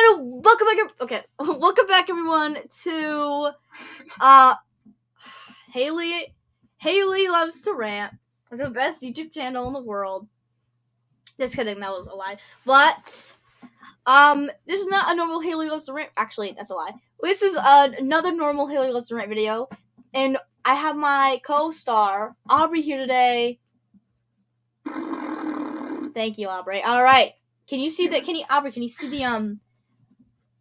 everyone, welcome back everyone to Haylee Loves to Rant, the best YouTube channel in the world. Just kidding, that was a lie. But this is not a normal Haylee Loves to Rant. Actually, that's a lie. This is another normal Haylee Loves to Rant video, and I have my co-star Aubrey here today. Thank you, Aubrey. All right, can you see the Aubrey? Can you see the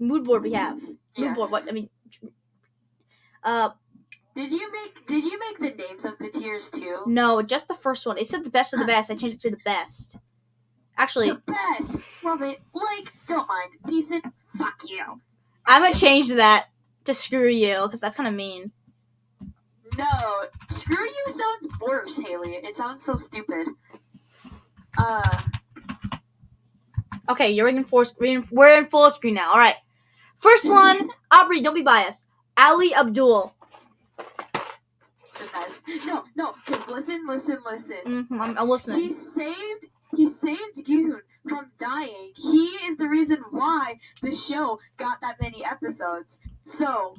mood board we have? Yes. Mood board. What I mean. Did you make the names of the tiers too? No, just the first one. It said the best of the best. I changed it to the best. Actually, the best. Love it. Like, don't mind. Decent. Fuck you. I'm gonna change that to screw you because that's kind of mean. No, screw you sounds worse, Haley. It sounds so stupid. Okay, we're in full screen now. All right. First one, Aubrey. Don't be biased. Ali Abdul. The best. No. Just listen. I'm listening. He saved Yoon from dying. He is the reason why the show got that many episodes. So,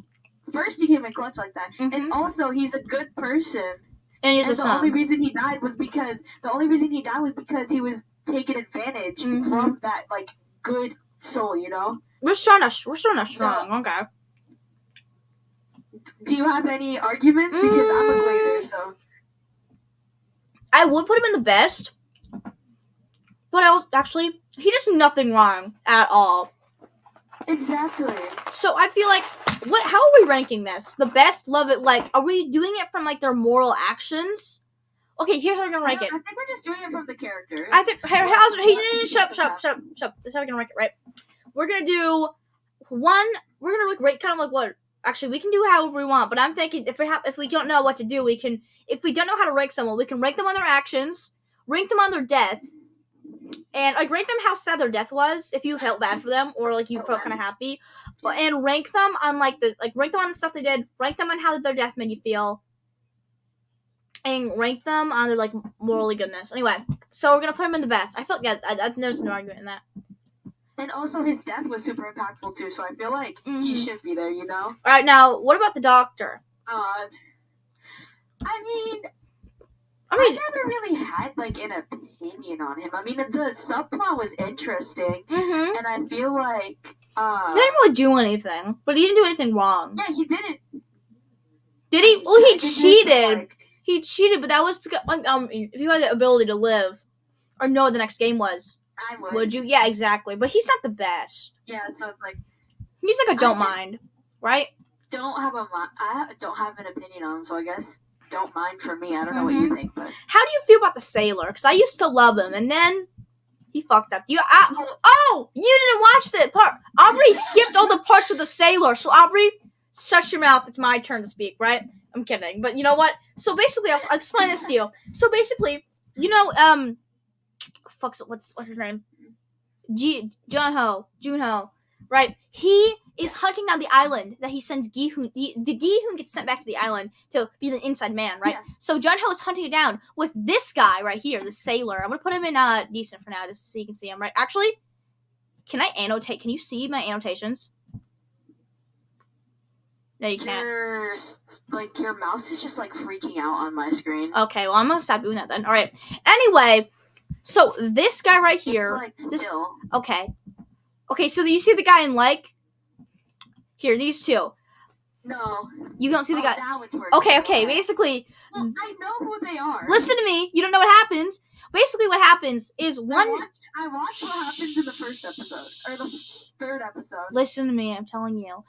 first he came in clutch like that, and also he's a good person. And he's a the son. only reason he died was because he was taking advantage from that good soul. You know. We're strong. Okay. Do you have any arguments? Because I'm a glazer, so. I would put him in the best, but he does nothing wrong at all. Exactly. So I feel like, how are we ranking this? The best, love it, are we doing it from, their moral actions? Okay, here's how we're gonna rank it. I think we're just doing it from the characters. I think, shut up. That's how we're gonna rank it, right? We're gonna do rate kind of what? Actually, we can do however we want, but I'm thinking if we don't know what to do, if we don't know how to rank someone, we can rank them on their actions, rank them on their death, and rank them how sad their death was, if you felt bad for them, or you felt kind of happy, and rank them on rank them on the stuff they did, rank them on how their death made you feel, and rank them on their morally goodness. Anyway, so we're gonna put him in the best. I felt there's no argument in that. And also, his death was super impactful too, so I feel like he should be there, you know? Alright, now, what about the doctor? I never really had, an opinion on him. I mean, the subplot was interesting, and I feel like, he didn't really do anything, but he didn't do anything wrong. Yeah, he didn't. Did he? Well, he cheated. He cheated, but that was because, if you had the ability to live, or know what the next game was. I would. Would you? Yeah, exactly. But he's not the best. Yeah, so he's a don't mind, right? I don't have an opinion on him, so I guess don't mind for me. I don't know what you think, but how do you feel about the sailor? Because I used to love him, and then he fucked up. You didn't watch that part. Aubrey skipped all the parts with the sailor. So Aubrey, shut your mouth. It's my turn to speak, right? I'm kidding, but you know what? So basically, I'll explain this to you. So basically, what's his name? Junho, right? He is hunting down the island that he sends Gi-hoon. The Gi-hoon gets sent back to the island to be the inside man, right? Yeah. So Junho is hunting it down with this guy right here, the sailor. I'm gonna put him in decent for now, just so you can see him, right? Actually, can I annotate? Can you see my annotations? No, you can't. Your mouse is just freaking out on my screen. Okay, well I'm gonna stop doing that then. All right. Anyway. So, this guy right here... Okay, so you see the guy in here, these two. No. You don't see the guy... Now it's working. Okay, basically... Well, I know who they are. Listen to me, you don't know what happens. Basically what happens is one... I watched what happens in the first episode, or the third episode. Listen to me, I'm telling you.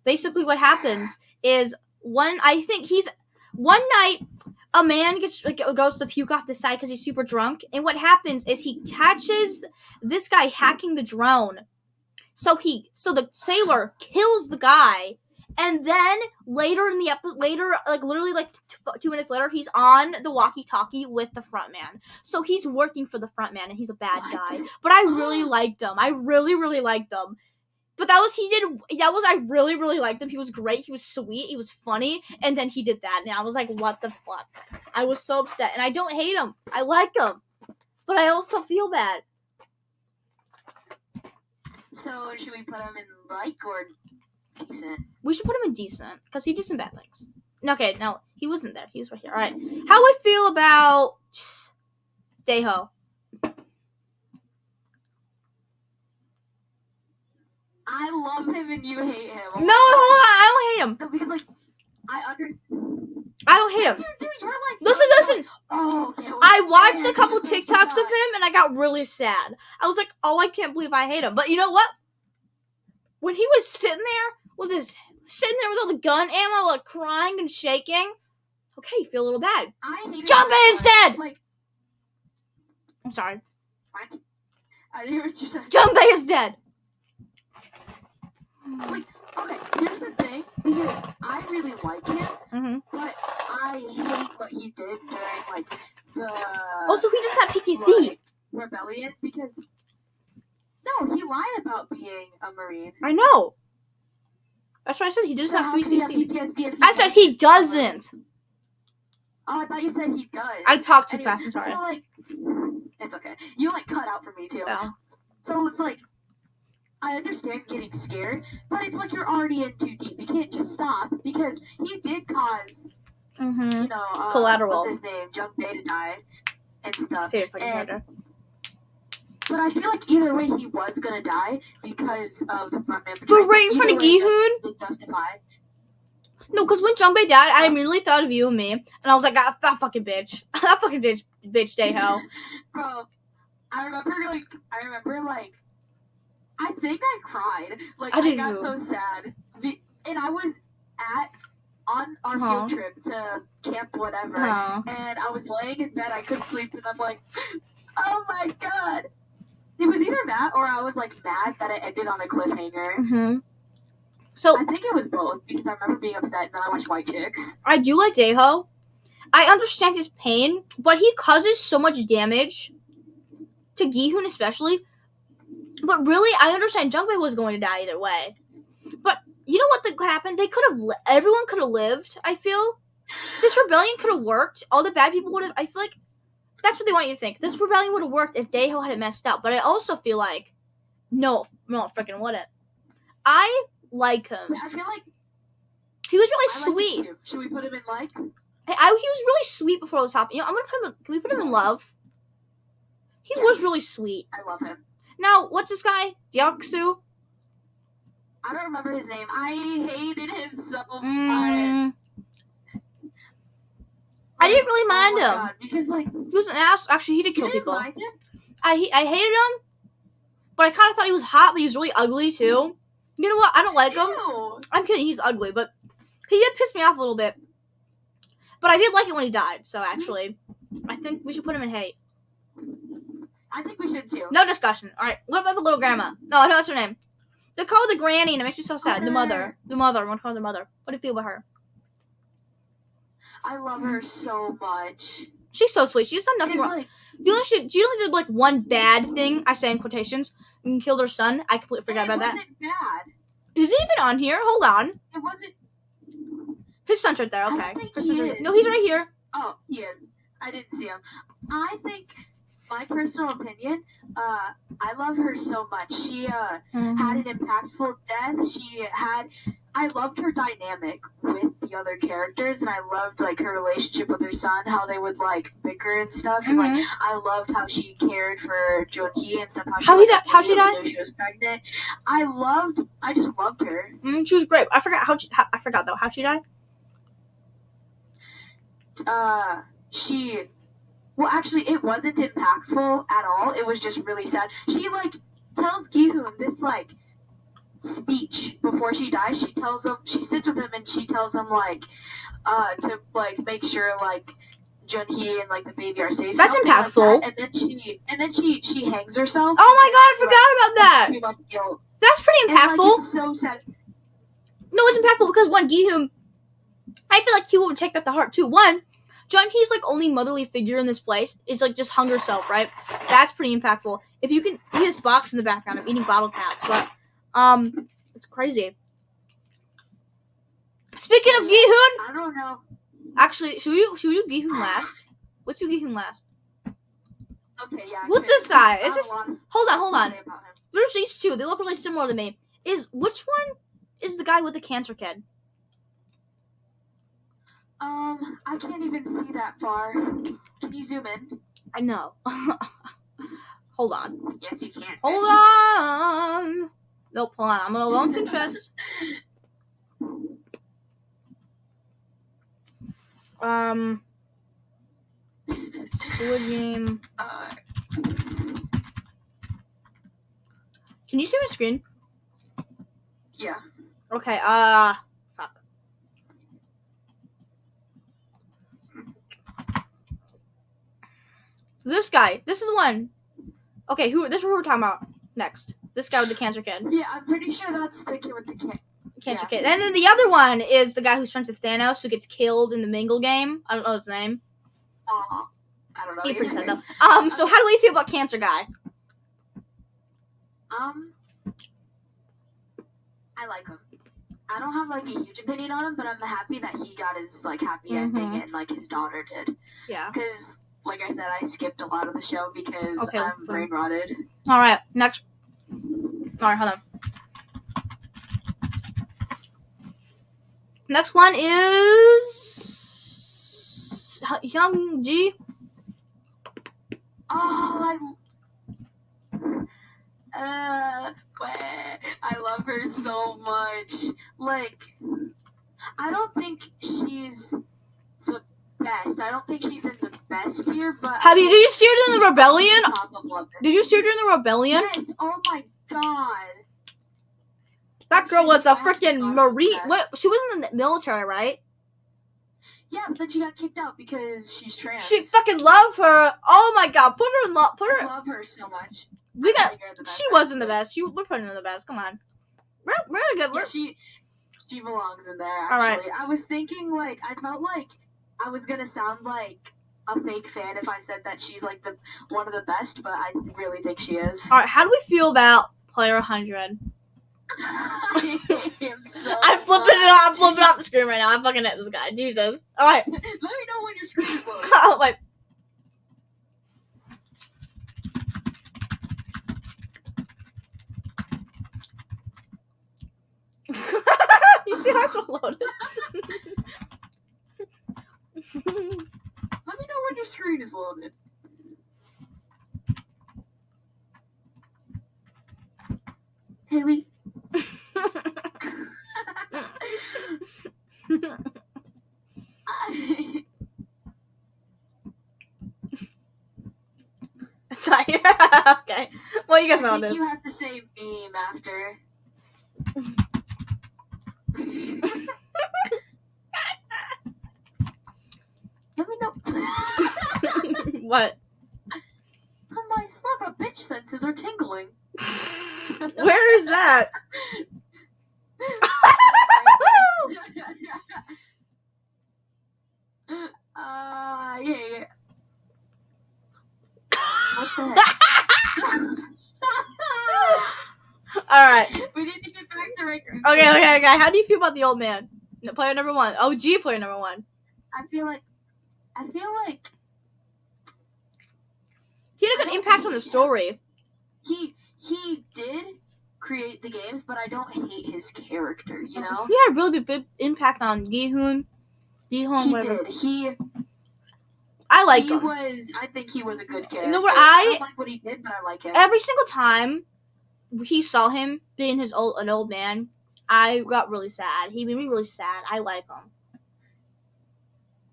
Basically what happens is one night... A man goes to puke off the side because he's super drunk, and what happens is he catches this guy hacking the drone. So the sailor kills the guy, and then later in the episode, literally 2 minutes later, he's on the walkie-talkie with the front man. So he's working for the front man, and he's a bad guy. But I really liked him. I really, really liked him. But I really, really liked him. He was great. He was sweet. He was funny. And then he did that. And I was like, what the fuck? I was so upset. And I don't hate him. I like him. But I also feel bad. So should we put him in like or decent? We should put him in decent because he did some bad things. Okay, no, he wasn't there. He was right here. All right, how do I feel about Daeho? I love him and you hate him. Oh No, hold on, I don't hate him. No, because like I don't hate him. You do. You're like Listen. Like, oh, okay, I watched a couple so TikToks of him and I got really sad. I was like, oh, I can't believe I hate him. But you know what? When he was sitting there with all the gun ammo, like crying and shaking, okay, you feel a little bad. Junpei is dead! Like, I'm sorry. What? I didn't hear what you said. Junpei is dead! Like, okay, here's the thing, because I really like him, but I hate what he did during, like, the... Also, he just had PTSD. Like, rebellion, because... No, he lied about being a Marine. I know. That's what I said. He doesn't have PTSD. He have PTSD if he I said he doesn't. Oh, I thought you said he does. I talked too fast. I'm sorry. So, like, it's okay. You, like, cut out for me, too. Oh. So it's like, I understand getting scared, but it's like you're already in too deep. You can't just stop, because he did cause, you know, collateral. What's his name? Junpei to die and stuff. Here, if I can hear But I feel like either way he was gonna die because of the frontman. But right in front of Gi-hoon? Justified. No, because when Junpei died, I immediately thought of you and me, and I was like, that fucking bitch. That fucking bitch Daeho. Bro, I remember, I think I cried. Like, I got so sad. And I was on our field trip to camp whatever, and I was laying in bed, I couldn't sleep, and I'm like, oh my god. It was either that, or I was, like, mad that it ended on a cliffhanger. So I think it was both, because I remember being upset, and then I watched White Chicks. I do like Daeho. I understand his pain, but he causes so much damage to Gi-hoon especially. But really, I understand Junpei was going to die either way. But you know what could happen? They could have. Everyone could have lived. I feel this rebellion could have worked. All the bad people would have. I feel like that's what they want you to think. This rebellion would have worked if Daeho hadn't messed up. But I also feel like no, freaking wouldn't. I like him. I feel like he was really sweet. Like should we put him in like? He was really sweet before this happened. You know, I'm gonna put him. Can we put him in love? He was really sweet. I love him. Now, what's this guy? Deoksu? I don't remember his name. I hated him so much. I didn't really mind him. God, because like he was an ass. Actually, he did kill people. Mind him? I hated him, but I kind of thought he was hot, but he was really ugly too. You know what? I don't like him. I'm kidding. He's ugly, but he did piss me off a little bit. But I did like it when he died. So actually, I think we should put him in hate. I think we should too. No discussion. All right. What about the little grandma? No, that's her name. They call her the granny, and it makes me so sad. The mother. I want to call her the mother. What do you feel about her? I love her so much. She's so sweet. She's done nothing wrong. Like, she only did like one bad thing. I say in quotations. And killed her son. I completely forgot about that. It wasn't bad. Is he even on here? Hold on. It wasn't. His son's right there. Okay. I don't think he is. No, he's right here. Oh, he is. I didn't see him. I think, my personal opinion, I love her so much. She had an impactful death. I loved her dynamic with the other characters, and I loved like her relationship with her son, how they would like bicker and stuff. And like I loved how she cared for Joon-hee and stuff. How she died? She was pregnant. I just loved her. She was great. I forgot though how she died. Well, actually, it wasn't impactful at all. It was just really sad. She like tells Gi-hoon this like speech before she dies. She sits with him and she tells him like to like make sure like Joon-hee and like the baby are safe. That's impactful. Like that. And then she hangs herself. Oh my god, I forgot about that. That's pretty impactful. And, like, it's so sad. No, it's impactful because one, Gi-hoon, I feel like he would take that to heart too. One, Joon-hee's like only motherly figure in this place is like just hung herself, right? That's pretty impactful. If you can see this box in the background of eating bottle caps, but it's crazy. Speaking of Gi-hoon, I don't know. Actually, should we do Gi-hoon last? Let's do Gi-hoon last. Okay, yeah. What's this guy? Is this? Hold on. There's these two. They look really similar to me. Which one is the guy with the cancer kid? I can't even see that far. Can you zoom in? I know. Hold on. Yes, you can. Hold on. Nope, hold on. I'm gonna go on Pinterest. Squid Game. Can you see my screen? Yeah. Okay, fuck. This guy. This is one. Okay, this is who we're talking about next. This guy with the cancer kid. Yeah, I'm pretty sure that's the kid with the cancer kid. And then the other one is the guy who's friends with Thanos who gets killed in the Mingle game. I don't know his name. I don't know. He pretty sad though. So how do we feel about Cancer Guy? I like him. I don't have like a huge opinion on him, but I'm happy that he got his like happy ending and like his daughter did. Yeah. Because like I said, I skipped a lot of the show because I'm brain rotted. All right, next. All right, hold on. Next one is Young G. Oh, I love her so much. Like, I don't think she's the best. I don't think she's in the best tier, but did you see her during the rebellion? Did you see her during the rebellion? Yes. Oh my god. That girl was a freaking Marine. What? She was in the military, right? Yeah, but then she got kicked out because she's trans. She fucking loved her. Oh my god, put her in love. Put her. I love her so much. She wasn't the best. We're putting her in the best. Come on. We're good. Yeah, she belongs in there. Actually, all right. I was thinking like I felt like I was gonna sound like a fake fan if I said that she's like one of the best, but I really think she is. All right. How do we feel about Player 100? I'm flipping off the screen right now. I'm fucking at this guy. Jesus. All right. Let me know when your screen is loaded. Oh my. You see how it's loaded? Let me know when your screen is loaded. Haley. Sorry. Okay. Well, you guys know this. You have to say meme after. Let me know. What? My slap a bitch senses are tingling. Where is that? Yeah. What the heck? All right. We need to get back to regular. Okay. How do you feel about the old man? Player number 1. OG player number 1. I feel like he had a good impact on the story. He did create the games, but I don't hate his character, you know? He had a really big impact on Gi-hoon, whatever. Did. I like him. I think he was a good character. You know what? I don't like what he did, but I like him. Every single time he saw him being an old man, I got really sad. He made me really sad. I like him.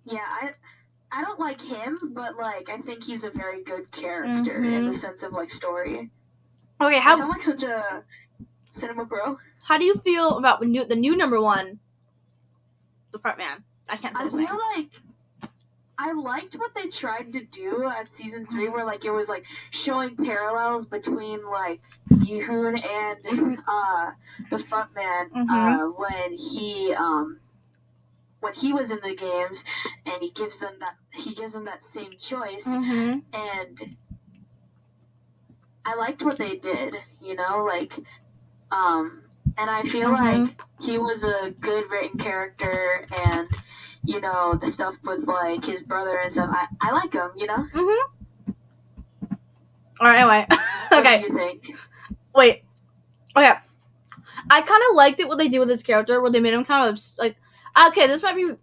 Yeah, I don't like him, but like I think he's a very good character in the sense of like story. Okay, I sound like such a cinema bro. How do you feel about the new number 1, the front man? I can't say his name. I feel like I liked what they tried to do at season 3, where like it was like showing parallels between like Yi-hoon and the front man when he was in the games, and he gives them that same choice, and I liked what they did, you know, like, and I feel like he was a good written character, and you know the stuff with like his brother and stuff. I like him, you know. All right, anyway. Okay. What do you think? Wait. Okay. I kind of liked it what they did with his character, where they made him kind of like, okay, this might be,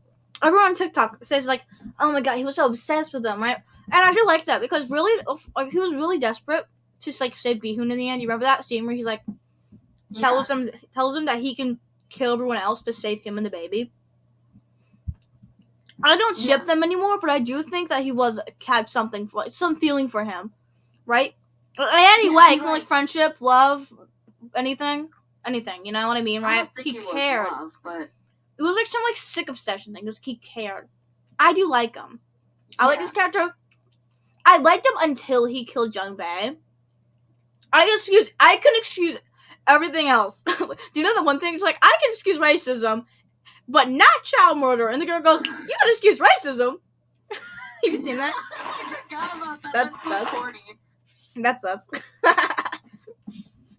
everyone on TikTok says like, oh my god, he was so obsessed with them, right? And I do like that because really, like, he was really desperate to like save Gi-hoon in the end. You remember that scene where he's like, tells him that he can kill everyone else to save him and the baby. I don't ship them anymore, but I do think that he had something, some feeling for him, right? Anyway, like friendship, love, anything, you know what I mean, right? He cared. Love, but it was like some like sick obsession thing. Just he cared. I do like him. I like his character. I liked him until he killed Jung Bae. I can excuse everything else. Do you know the one thing? It's like I can excuse racism, but not child murder. And the girl goes, "You can excuse racism." Have you seen that? I forgot about that. That's corny. That's us.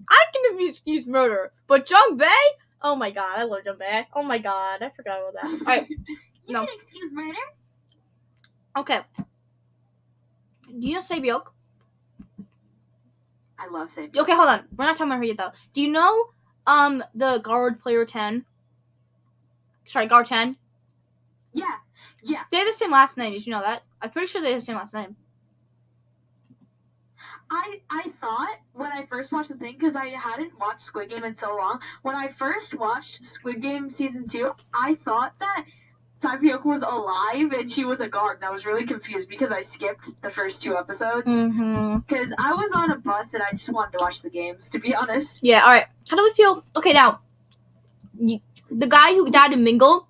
I can excuse murder, but Jung Bae? Oh my god, I love Jung Bae. Oh my god, I forgot about that. Alright. You can excuse murder? Okay. Do you know Saebyok? I love Saebyok. Okay, hold on. We're not talking about her yet, though. Do you know the guard player 10? Sorry, guard 10? Yeah. They have the same last name. Did you know that? I'm pretty sure they have the same last name. I thought when I first watched the thing, because I hadn't watched Squid Game in so long, when I first watched Squid Game Season 2, I thought that Saebyok was alive and she was a guard, and I was really confused because I skipped the first 2 episodes. Because I was on a bus and I just wanted to watch the games, to be honest. Yeah, alright. How do we feel? Okay, now, the guy who died in Mingle,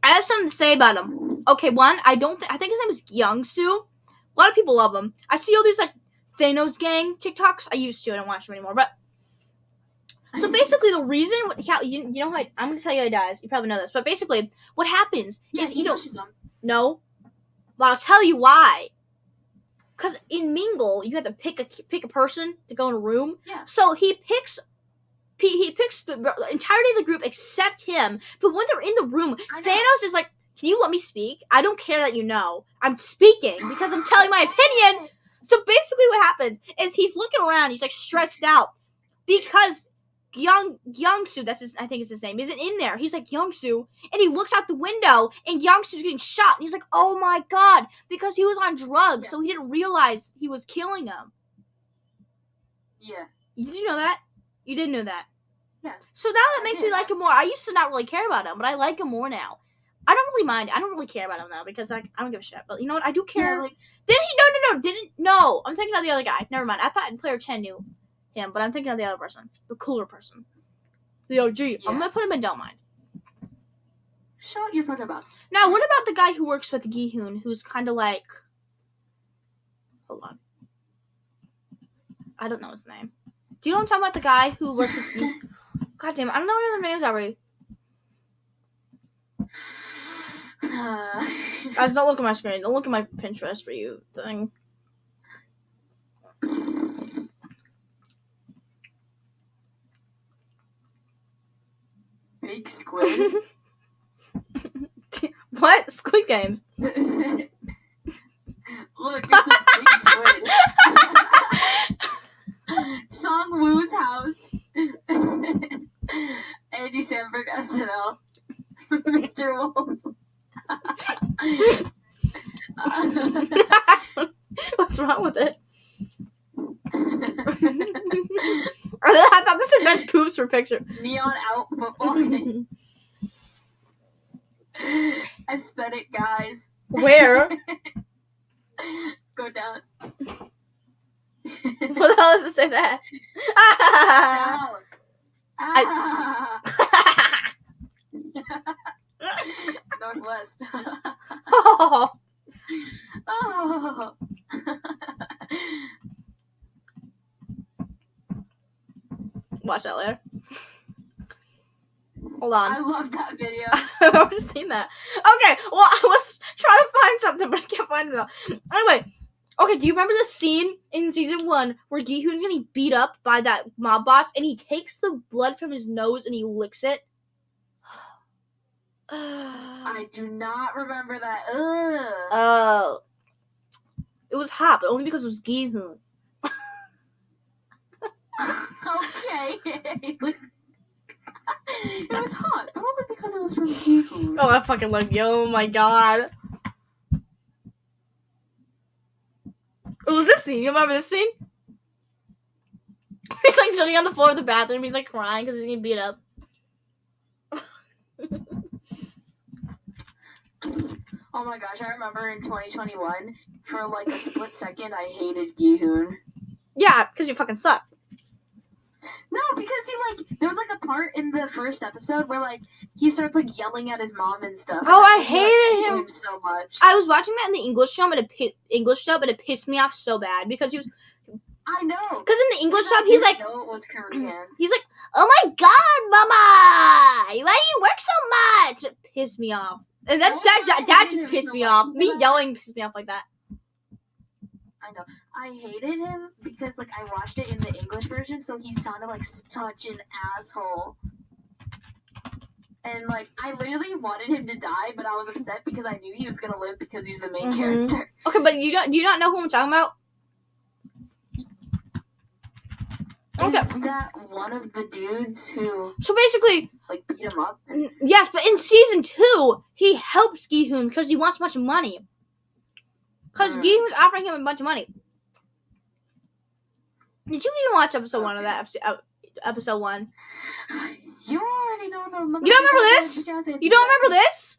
I have something to say about him. Okay, one, I think his name is Young-soo. A lot of people love him. I see all these, like, Thanos gang TikToks. I used to. I don't watch them anymore. But so basically, the reason you know how I'm gonna tell you how he dies. You probably know this, but basically, what happens is no. But I'll tell you why. Because in Mingle, you have to pick a person to go in a room. Yeah. So he picks the entirety of the group except him. But when they're in the room, Thanos is like, "Can you let me speak? I don't care that you know. I'm speaking because I'm telling my opinion." So basically what happens is he's looking around, he's like stressed out because Young-soo, I think is his name, isn't in there. He's like Young-soo, and he looks out the window and Young-soo's getting shot, and he's like, oh my god, because he was on drugs, so he didn't realize he was killing him. Yeah. Did you know that? You didn't know that? Yeah. So now that makes me like him more. I used to not really care about him, but I like him more now. I don't really mind. I don't really care about him now because I don't give a shit. But you know what? I do care. Yeah, like, No. I'm thinking of the other guy. Never mind. I thought player 10 knew him, but I'm thinking of the other person. The cooler person. The OG. Yeah. I'm going to put him in don't mind. Show what you're talking about. Now, what about the guy who works with Gi-hoon, who's kind of like... Hold on. I don't know his name. Do you know what I'm talking about? The guy who works with Gi-hoon? God damn it. I don't know what other names are. Guys, don't look at my screen. Don't look at my Pinterest for you thing. Big Squid? What? Squid Games? Look, it's a big squid. Song Woo's house. Andy Samberg SNL. Mr. Wolf. What's wrong with it? I thought this was best poops for picture. Neon out football game. Aesthetic guys. Where? Go down. What the hell does it say that? Northwest. Oh. Oh. Watch that later. Hold on. I love that video. I've just seen that. Okay, well, I was trying to find something, but I can't find it though. Anyway, okay, do you remember the scene in season 1 where Gi-hoon's getting beat up by that mob boss, and he takes the blood from his nose and he licks it? I do not remember that. Oh. It was hot, but only because it was Gi-hoon. Okay. It was hot, but only because it was from Gi-hoon. Oh, I fucking love you. Oh my god. What was this scene? You remember this scene? He's like sitting on the floor of the bathroom. He's like crying because he's getting beat up. Oh my gosh, I remember in 2021, for like a split second, I hated Gi-hoon. Yeah, because you fucking suck. No, because there was like a part in the first episode where like he starts like yelling at his mom and stuff. Oh, I and hated him so much. I was watching that in the English dub, and it pissed me off so bad because he was. I know. Because in the English dub, he's like. No, it was Korean. He's like, "Oh my god, mama! Why do you work so much?" It pissed me off, and that just pissed me off. Me yelling pissed me off like that. I know. I hated him because like I watched it in the English version, so he sounded like such an asshole. And like I literally wanted him to die, but I was upset because I knew he was gonna live because he's the main character. Okay, but do you not know who I'm talking about? Okay. Is that one of the dudes who? So basically, like beat him up. Yes, but in season 2, he helps Gi-hoon because he wants a bunch of money. Because Gi-hoon's offering him a bunch of money. Did you even watch episode 1 of that episode 1? You already know the. You don't remember this? You don't remember this?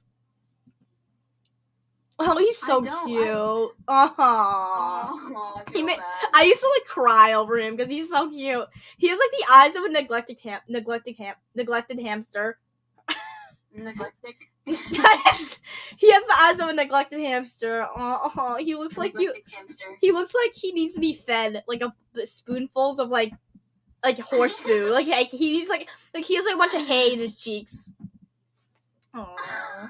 Oh, he's so cute. I used to like cry over him because he's so cute. He has like the eyes of a neglected hamster. Neglected. He has the eyes of a neglected hamster. He looks like He looks like he needs to be fed like spoonfuls of like horse food. Like he's like he has like a bunch of hay in his cheeks. Aww.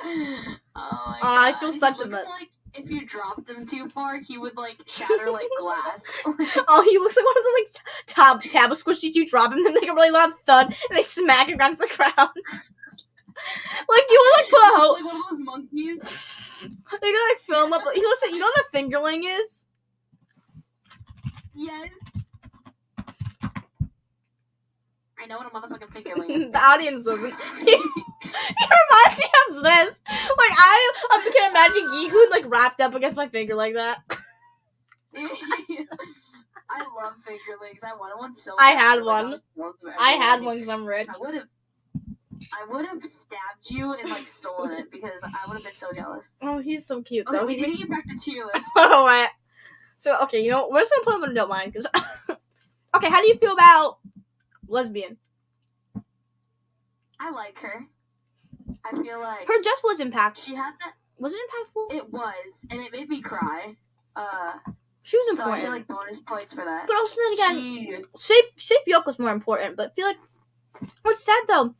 Oh my God. I feel sentiment. Like if you dropped him too far, he would like shatter like glass. Oh, he looks like one of those like tab squishies. You drop him, and they make a really loud thud, and they smack against the ground. Like you would like put a hoe. Like one of those monkeys. They can like film up. He looks like, you know what a fingerling is? Yes. I know what a motherfucking fingerling is. The audience doesn't. He reminds me of this. Like I can imagine Gi-hoon like wrapped up against my finger like that. I love fingerlings. I wanted one so I bad. had one. I had one because I'm rich. I would have stabbed you and like stolen it because I would have been so jealous. Oh, he's so cute though. Okay, we need to get back to tier list. Oh, right. So okay, you know we're just gonna put him in a don't mind because. Okay, how do you feel about lesbian? I like her. I feel like her death was impactful. She had that. Was it impactful? It was, and it made me cry. She was important. So I feel like bonus points for that. But also then again, Sae-byeok was more important. But I feel like what's sad though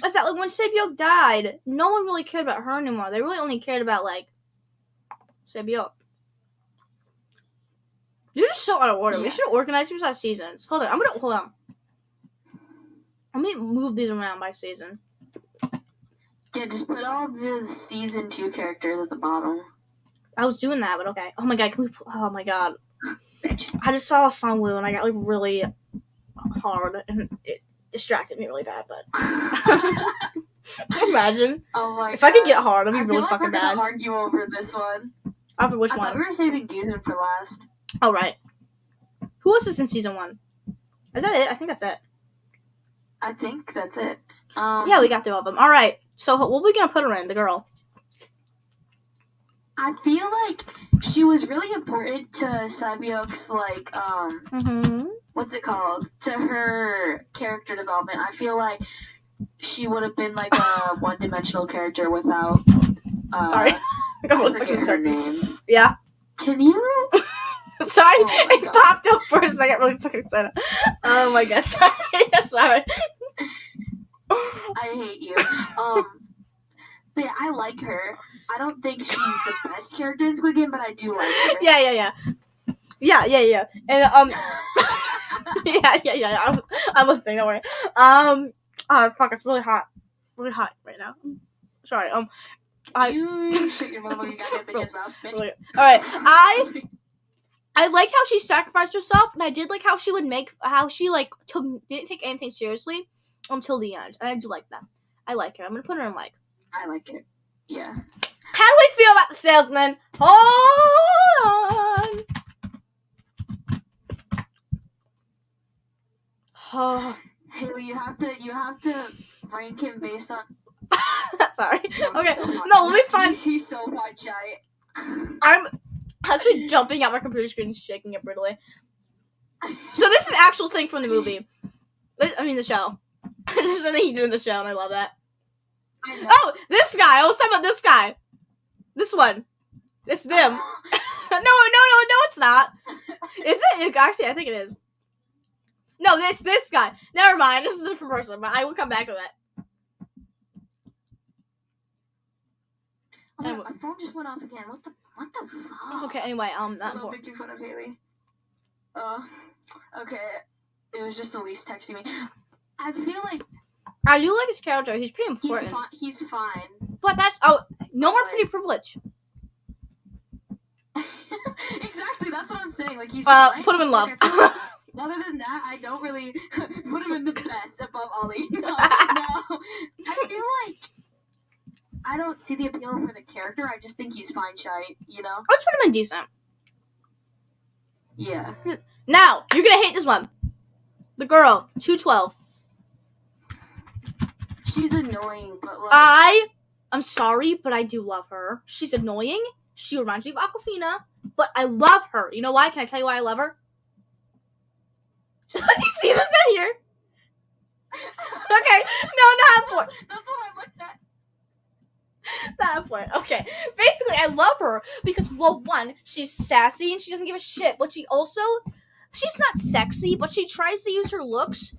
is that like when Sae-byeok died, no one really cared about her anymore. They really only cared about like Sae-byeok. You're just so out of order. Yeah. We should organize these as seasons. Hold on. Let me move these around by season. Yeah, just put all the season 2 characters at the bottom. I was doing that, but okay. Oh my god, oh my god. I just saw a Songwoo and I got like really hard and it distracted me really bad, but imagine. Oh my god. If I could get hard, it'd be really fucking bad. I feel like we're gonna argue over this one. Over which one? I thought we were saving Gi-hoon for last. Oh right. Who else is in season 1? Is that it? I think that's it. I think that's it. Yeah, we got through all of them. All right. So, what are we gonna put her in? The girl. I feel like she was really important to Sae-byeok's like what's it called? To her character development. I feel like she would have been like a one-dimensional character without. Sorry, I forget her name. Yeah. Can you? Sorry, it popped up for a second. Really fucking excited. Oh my god, sorry. Sorry. I hate you. But yeah, I like her. I don't think she's the best character in Squid Game, but I do like her. Yeah. And yeah. I'm listening. Don't worry. Oh fuck, it's really hot right now. Sorry. You shut your motherfucking goddamn bitch's mouth, bitch. All right, I liked how she sacrificed herself, and I did like how she didn't take anything seriously until the end, and I do like that. I like her. I'm gonna put her in like. I like it. Yeah. How do we feel about the salesman? Hold on. Oh. Haley, you have to rank him based on. Sorry. No, Okay. so hot. No, let me find. He's so hot, shy. I'm actually jumping out my computer screen and shaking it brutally. So this is the actual thing from the movie. I mean the show. This is something he did in the show, and I love that. I know. Oh, this guy. I was talking about this guy. This one. It's them. No, it's not. Is it? Actually, I think it is. No, it's this guy. Never mind. This is a different person, but I will come back to that. Oh, my phone just went off again. What the fuck? Okay, anyway, not Hello, important. making fun of Haley. Okay. It was just Elise texting me. I feel like I do like his character. He's pretty important. he's fine. But that's no more pretty privilege. Exactly, that's what I'm saying. Like he's fine. Put him in love. Other than that, I don't really put him in the best above Ollie. No. I feel like I don't see the appeal for the character. I just think he's fine, shy. You know? Let's put him in decent. Yeah. Now you're gonna hate this one. The girl, 212. She's annoying, but like I'm sorry, but I do love her. She's annoying. She reminds me of Aquafina, but I love her. You know why? Can I tell you why I love her? Do you see this right here? Okay, no, not important. That's what I looked at. Not important. Okay, basically, I love her because, well, one, she's sassy and she doesn't give a shit, but she's not sexy, but she tries to use her looks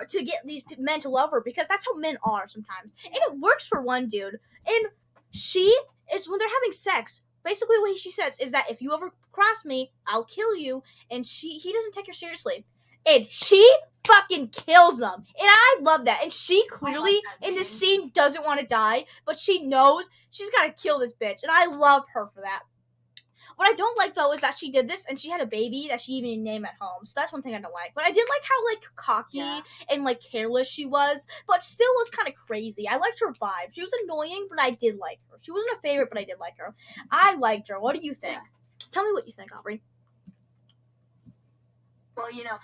to get these men to love her because that's how men are sometimes, and it works for one dude. And she is when they're having sex. Basically, what she says is that if you ever cross me, I'll kill you. And he doesn't take her seriously, and she fucking kills him. And I love that. And she clearly in this scene doesn't want to die, but she knows she's gotta kill this bitch, and I love her for that. What I don't like, though, is that she did this and she had a baby that she even named at home. So that's one thing I don't like. But I did like how, like, cocky and, like, careless she was. But still was kind of crazy. I liked her vibe. She was annoying, but I did like her. She wasn't a favorite, but I did like her. I liked her. What do you think? Yeah. Tell me what you think, Aubrey. Well, you know,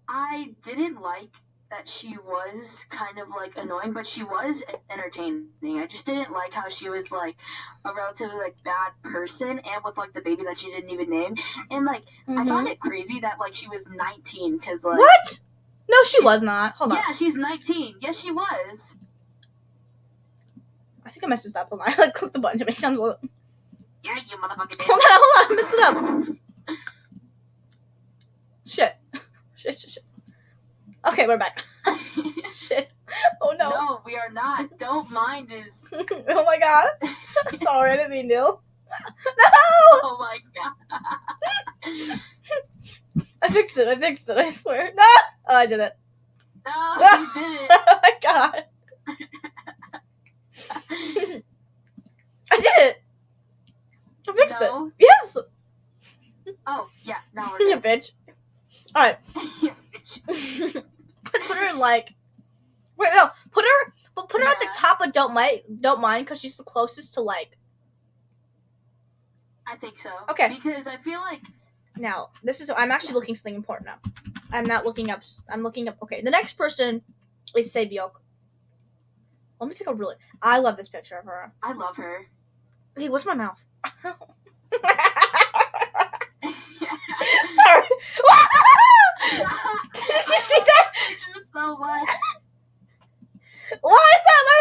I didn't like that she was kind of, like, annoying, but she was entertaining. I just didn't like how she was, like, a relatively, like, bad person, and with, like, the baby that she didn't even name. And, like, I found it crazy that, like, she was 19, because, like... What? No, she was not. Hold on. Yeah, she's 19. Yes, she was. I think I messed this up. Hold on. I, like, clicked the button to make sounds a little... Yeah, you motherfucking did. Hold on. I messed it up. Shit. Okay, we're back. Shit. Oh, no. No, we are not. Don't mind his... Oh, my God. I'm sorry. I didn't mean to. No! Oh, my God. I fixed it. I swear. No! Oh, I did it. No, you did it. Oh, my God. I did it. I fixed it. Yes. Oh, yeah. Now we're You bitch. All right. You bitch. Let's put her in like. Wait, no. Put her at the top of don't mind because she's the closest to like. I think so. Okay. Because I feel like. Now I'm actually looking something important now. I'm not looking up. I'm looking up. Okay, the next person is Sabyok. Let me pick a really. I love this picture of her. I love her. Hey, what's my mouth? Sorry. Did you see that? So what? Why is that my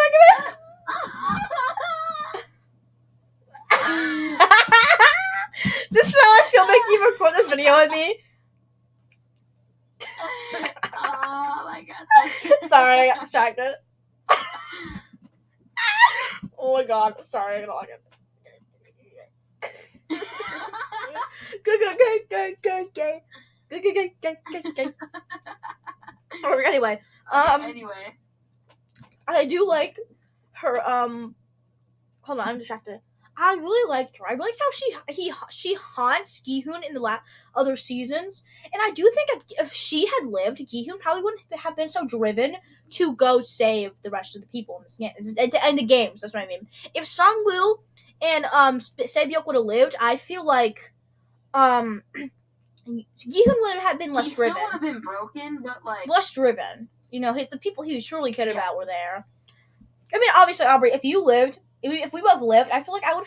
This is how I feel making you record this video with me. Oh my God. Sorry, I got distracted. Oh my God. Sorry, I got Anyway, Anyway. I do like her, hold on, I'm distracted. I really liked her. I liked how she haunts Gi-hoon in the other seasons, and I do think if she had lived, Gi-hoon probably wouldn't have been so driven to go save the rest of the people in the games. That's what I mean. If Song-woo and Sae-byuk would have lived, I feel like Gi-hoon would have been less driven. He still would have been broken, but like less driven. You know, the people he truly cared about were there. I mean, obviously, Aubrey, if you lived, if we both lived, I feel like I would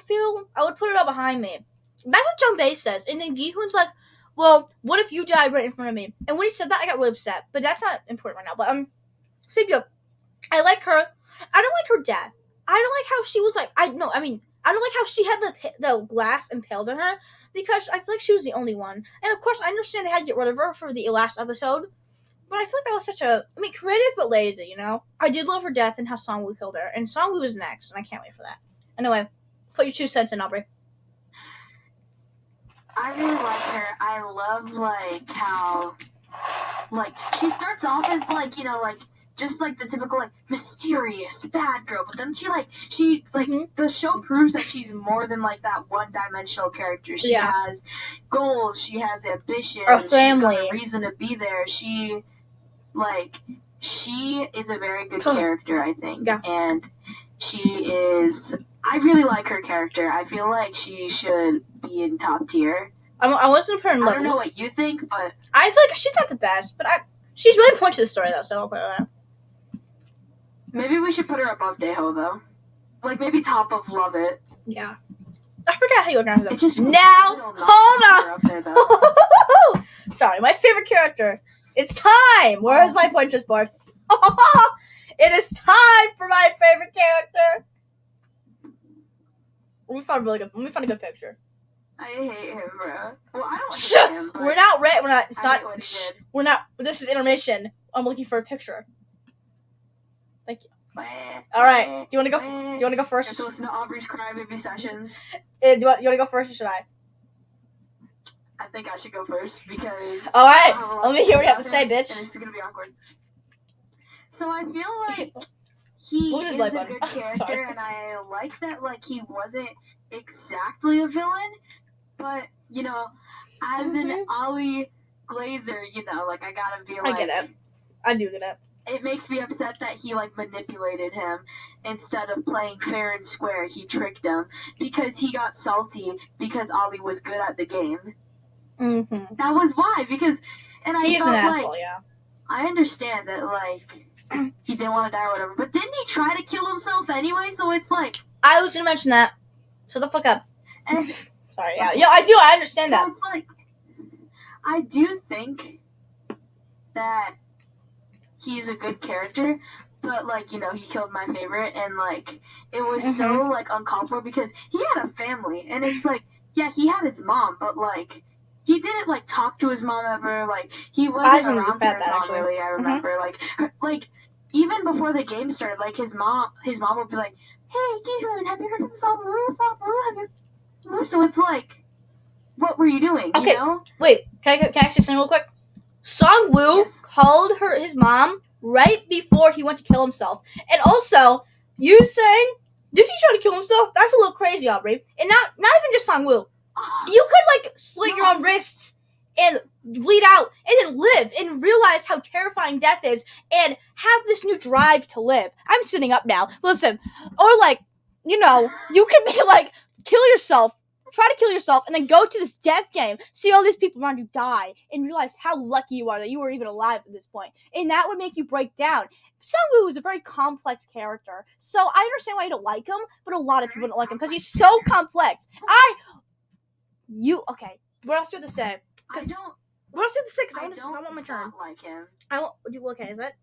put it all behind me. That's what Jung Bae says. And then Gi-hoon's like, well, what if you died right in front of me? And when he said that, I got really upset. But that's not important right now. But, Sae-byuk, I like her. I don't like her death. I don't like how she was like, I don't like how she had the glass impaled on her, because I feel like she was the only one. And of course, I understand they had to get rid of her for the last episode. But I feel like that was creative but lazy, you know? I did love her death and how Song-woo killed her. And Song-woo is next, and I can't wait for that. Anyway, put your 2 cents in, Aubrey. I really like her. I love, like, how, like, she starts off as, like, you know, like, just, like, the typical, like, mysterious bad girl. But then the show proves that she's more than, like, that one-dimensional character. She has goals. She has ambition. Her family. She's got a reason to be there. She is a very good character, I think. Yeah. And I really like her character. I feel like she should be in top tier. I wasn't put in levels. I don't know what you think, but I feel like she's not the best, but she's really important to the story, though, so I'll put her there. Maybe we should put her above Daeho, though. Like, maybe top of Love It. Yeah. I forgot how you organize them. Now, hold on! Sorry, my favorite character. It's time! Where is my Pinterest board? It is time for my favorite character! Let me find a good picture. I hate him, bro. Well, I don't hate him, but we're not ready. We're not. It's I not. hate what he did. We're not. This is intermission. I'm looking for a picture. Thank you. All right. Do you want to go first? Get to listen to Aubrey's Crybaby sessions. Do you want to go first, or should I? I think I should go first because. All right. Let me hear what you have to say, bitch. And it's gonna be awkward. So I feel like he is a good character, and I like that. Like, he wasn't exactly a villain, but you know, as an Ali Glazer, you know, like, I gotta be like. I get it. I do get it. It makes me upset that he, like, manipulated him instead of playing fair and square. He tricked him because he got salty because Ollie was good at the game. Mm-hmm. That was why. Because, and I he's felt an like, asshole, yeah. I understand that, like, he didn't want to die or whatever, but didn't he try to kill himself anyway? So it's like, I was gonna mention that. Shut the fuck up. And, sorry, yeah. Yeah, I do. I understand that. So it's like, I do think that he's a good character, but, like, you know, he killed my favorite, and, like, it was so, like, uncalled for because he had a family, and it's like, yeah, he had his mom, but, like, he didn't, like, talk to his mom ever, like, he wasn't around for his mom, really, I remember, like, even before the game started, like, his mom would be like, hey, Gi-hoon, have you heard from Song-woo? So it's like, what were you doing, okay, you know? Wait, can I say something real quick? Song-woo called his mom right before he went to kill himself. And also, you saying, did he try to kill himself? That's a little crazy, Aubrey. And not even just Song-woo. You could, like, slit your own wrists and bleed out and then live and realize how terrifying death is and have this new drive to live. I'm sitting up now. Listen. Or, like, you know, you could be, like, try to kill yourself, and then go to this death game, see all these people around you die, and realize how lucky you are that you were even alive at this point. And that would make you break down. Song-woo is a very complex character, so I understand why you don't like him, but a lot of people don't like him, because he's so complex. Okay, what else do you have to say? What else do you have to say? Because I want my turn. Like him. Okay, is that?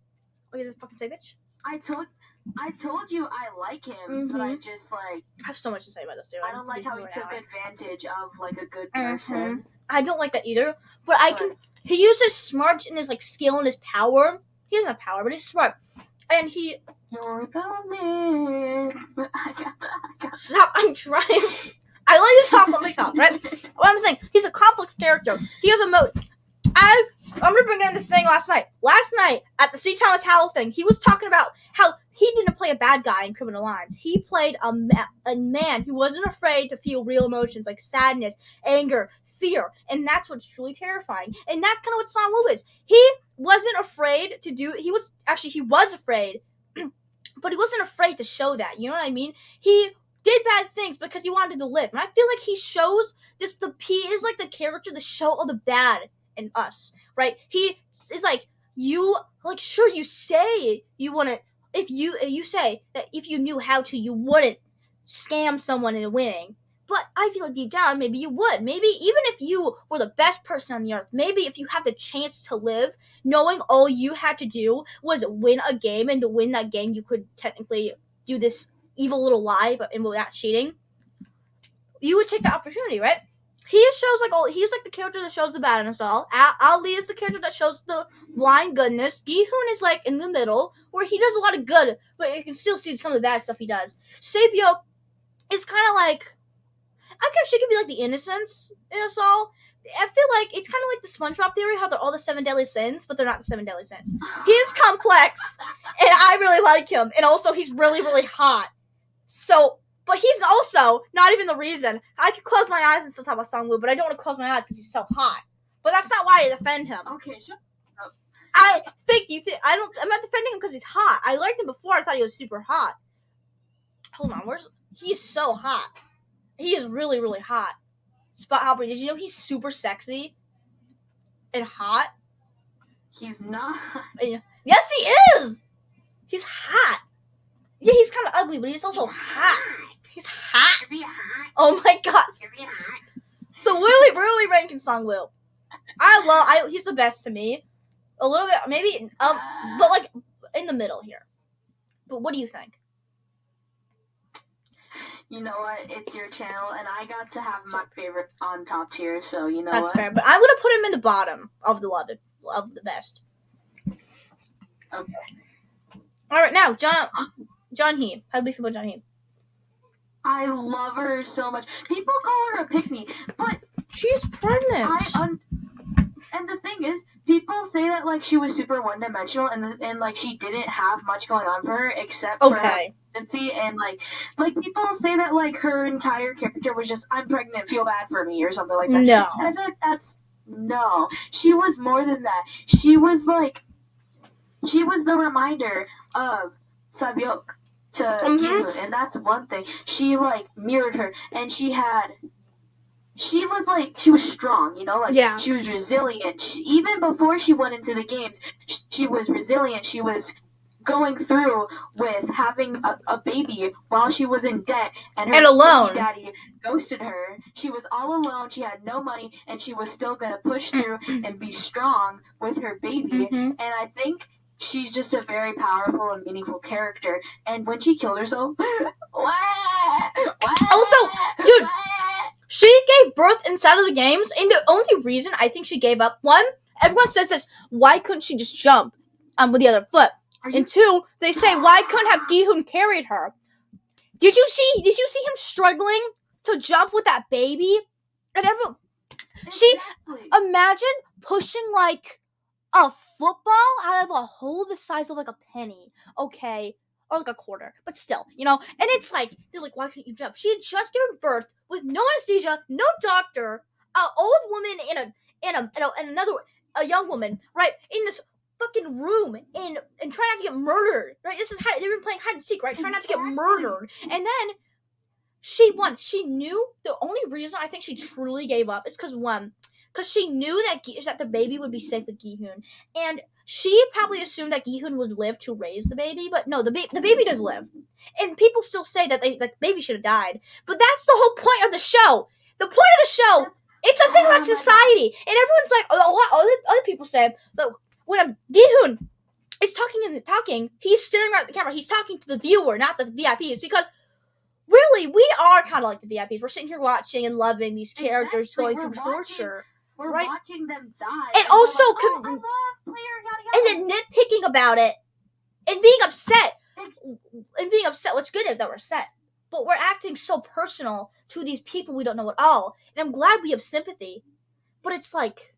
Okay, this fucking say, bitch. I told you I like him, but I just, like... I have so much to say about this, dude. I don't like how he took advantage of, like, a good person. I don't like that either, but he uses smarts and his, like, skill and his power. He doesn't have power, but he's smart. And he... You're the man. I got that. Stop, I'm trying. I let you talk, let me talk, right? What I'm saying, he's a complex character. He has I'm remembering this thing last night. Last night at the C. Thomas Howell thing, he was talking about how he didn't play a bad guy in Criminal Minds. He played a man who wasn't afraid to feel real emotions like sadness, anger, fear, and that's what's truly terrifying. And that's kind of what Song Woo is. He wasn't afraid to do. He was afraid, but he wasn't afraid to show that. You know what I mean? He did bad things because he wanted to live, and I feel like he shows this. He is like the character to show all the bad in us, right? He is like, you, like, sure, you say you wouldn't, if you say that if you knew how to, you wouldn't scam someone into winning, but I feel like deep down, maybe you would. Maybe even if you were the best person on the earth, maybe if you had the chance to live, knowing all you had to do was win a game, and to win that game, you could technically do this evil little lie, but without cheating, you would take the opportunity, right? He's like the character that shows the bad in us all. Ali is the character that shows the blind goodness. Gi-hoon is like in the middle, where he does a lot of good, but you can still see some of the bad stuff he does. Saebyeok is kind of like, I guess she could be like the innocence in us all. I feel like it's kind of like the SpongeBob theory, how they're all the 7 deadly sins, but they're not the 7 deadly sins. He's complex, and I really like him, and also he's really, really hot. So, but he's also not even the reason. I could close my eyes and still talk about Song Woo, but I don't want to close my eyes because he's so hot. But that's not why I defend him. Okay, shut up. I'm not defending him because he's hot. I liked him before. I thought he was super hot. Hold on, he's so hot. He is really, really hot. Spot Aubrey, did you know he's super sexy and hot? He's not. Yes, he is. He's hot. Yeah, he's kind of ugly, but he's also hot. He's hot. Is he hot? Oh my god. Is he hot? So where are we ranking Song Woo? He's the best to me. A little bit, maybe, but like in the middle here. But what do you think? You know what? It's your channel, and I got to have my favorite on top tier, so you know That's what? fair, but I'm gonna put him in the bottom of the best. Okay. All right, now John Hee. How do we feel about John Hee? I love her so much. People call her a pick-me, but she's pregnant. And the thing is, people say that like she was super one-dimensional, and like she didn't have much going on for her except for her pregnancy, and like people say that like her entire character was just, I'm pregnant, feel bad for me, or something like that. No. And I feel like no. She was more than that. She was the reminder of Saebyeok to Gi-hoon, and that's one thing. She like mirrored her, and she was strong, you know, like she was resilient. Even before she went into the games, she was resilient. She was going through with having a baby while she was in debt, and her alone. Daddy ghosted her. She was all alone. She had no money, and she was still gonna push through and be strong with her baby. And I think she's just a very powerful and meaningful character. And when she killed herself, also, dude, she gave birth inside of the games, and the only reason I think she gave up, one, everyone says this, why couldn't she just jump with the other foot? And two, they say, why couldn't have Gi-hoon carried her? Did you see him struggling to jump with that baby? And everyone, imagine pushing like a football out of a hole the size of like a penny, okay? Or like a quarter, but still, you know? And it's like, they're like, why couldn't you jump? She had just given birth with no anesthesia, no doctor, an old woman and a young woman, right? In this fucking room and trying not to get murdered, right? This is how they've been playing hide and seek, right? Trying not to get murdered. And then she won. She knew the only reason I think she truly gave up is because she knew that the baby would be safe with Gi-hoon, and she probably assumed that Gi-hoon would live to raise the baby, but no, the baby does live, and people still say that the baby should have died, but that's the whole point of the show. The point of the show, it's a thing about society, and everyone's like, a lot other people say, but when Gi-hoon is talking, he's staring right at the camera. He's talking to the viewer, not the VIPs, because really, we are kind of like the VIPs. We're sitting here watching and loving these characters going through torture. We're watching them die. And also, like, and then nitpicking about it, and being upset. What's good that we're upset. But we're acting so personal to these people we don't know at all. And I'm glad we have sympathy. But it's like,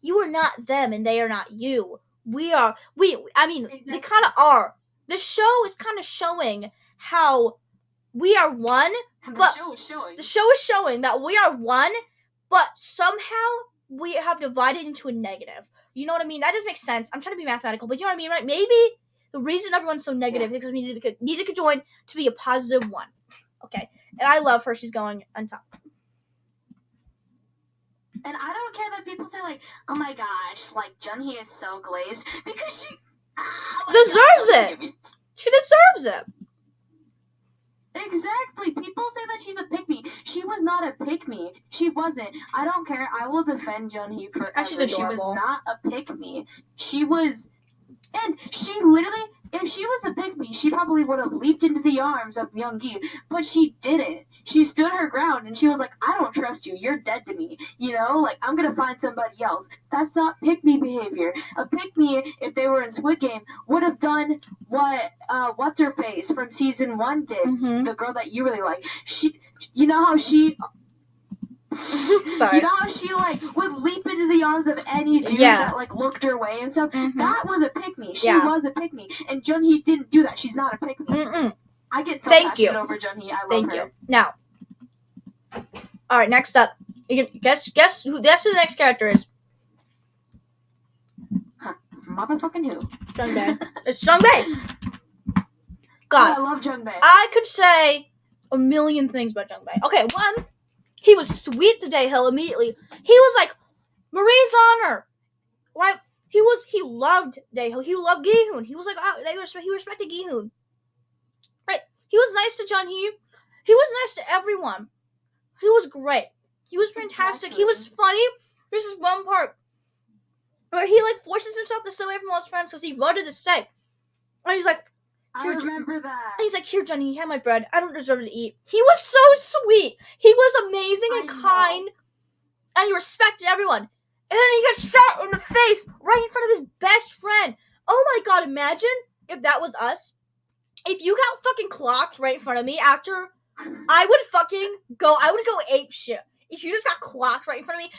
you are not them and they are not you. They kind of are. The show is kind of showing how we are one, but the show is showing that we are one, but somehow we have divided into a negative. You know what I mean? That doesn't make sense. I'm trying to be mathematical, but you know what I mean, right? Maybe the reason everyone's so negative is because we need to join to be a positive one. Okay, and I love her. She's going on top. And I don't care that people say like, "Oh my gosh, like Junhee is so glazed," because she deserves it. She deserves it. Exactly. People say that she's a pick-me. She was not a pick-me. She wasn't. I don't care. I will defend Junhee forever. She's adorable. She was not a pick-me. She was, and she literally, if she was a pick-me, she probably would have leaped into the arms of Yoongi, but she didn't. She stood her ground, and she was like, "I don't trust you. You're dead to me. You know, like, I'm gonna find somebody else." That's not pick-me behavior. A pick-me, if they were in Squid Game, would have done what, what's-her-face from season 1 did. Mm-hmm. The girl that you really like. You know how she... Sorry. You know how she, like, would leap into the arms of any dude that, like, looked her way and stuff? Mm-hmm. That was a pick-me. She was a pick-me. And Junhee didn't do that. She's not a pick-me. Mm-mm. I get so passionate over Junhee. I love her. You. Now, all right. Next up, you can guess who the next character is. Motherfucking who? Jungbae. It's Jungbae. God, I love Jungbae. I could say a million things about Jungbae. Okay, one, he was sweet to Daehyun immediately. He was like Marine's honor, right? He loved Daehyun. He loved Gihoon. He was like, he respected Gihoon. Right? He was nice to Junhee. He was nice to everyone. He was great. He was fantastic. Exactly. He was funny. There's this one part where he like forces himself to stay away from all his friends because he wanted to stay. And he's like, I remember that. And he's like, "Here, Junhee, have my bread. I don't deserve to eat." He was so sweet. He was amazing and kind. And he respected everyone. And then he got shot in the face right in front of his best friend. Oh my god, imagine if that was us. If you got fucking clocked right in front of me after, I would go ape shit. If you just got clocked right in front of me,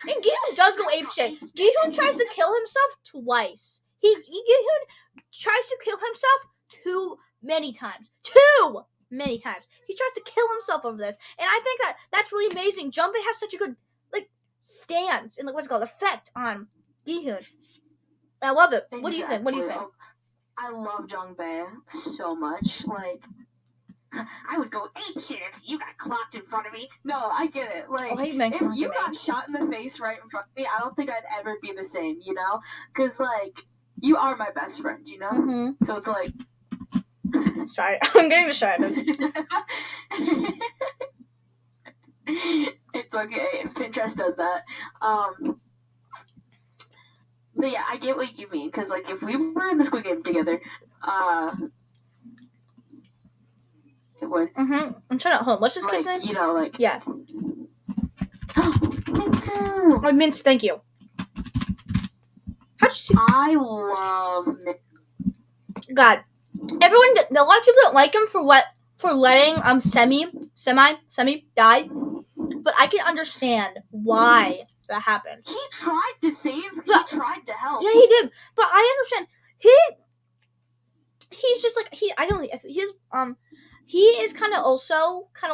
and Gihoon does go ape shit. Gihoon tries to kill himself twice. Gihoon tries to kill himself too many times. He tries to kill himself over this, and I think that's really amazing. Jungbae has such a good stance and effect on Gihoon. I love it. Exactly. What do you think? I love Jungbae so much. Like, I would go ape shit if you got clocked in front of me. No, I get it. Like, if you got shot in the face right in front of me, I don't think I'd ever be the same, you know? Because, like, you are my best friend, you know? Mm-hmm. So it's like... Sorry, I'm getting distracted. It's okay. Pinterest does that. But yeah, I get what you mean. Because, like, if we were in the Squid Game together, it would. Mm-hmm. I'm trying to hold. What's this kid's name? You know, like... Yeah. Mintsu! Oh, Mint, thank you. How'd you see? I love Mint. God. A lot of people don't like him for letting Semi die. But I can understand why that happened. He tried to tried to help. Yeah, he did. But I understand. He's just like, he is kind of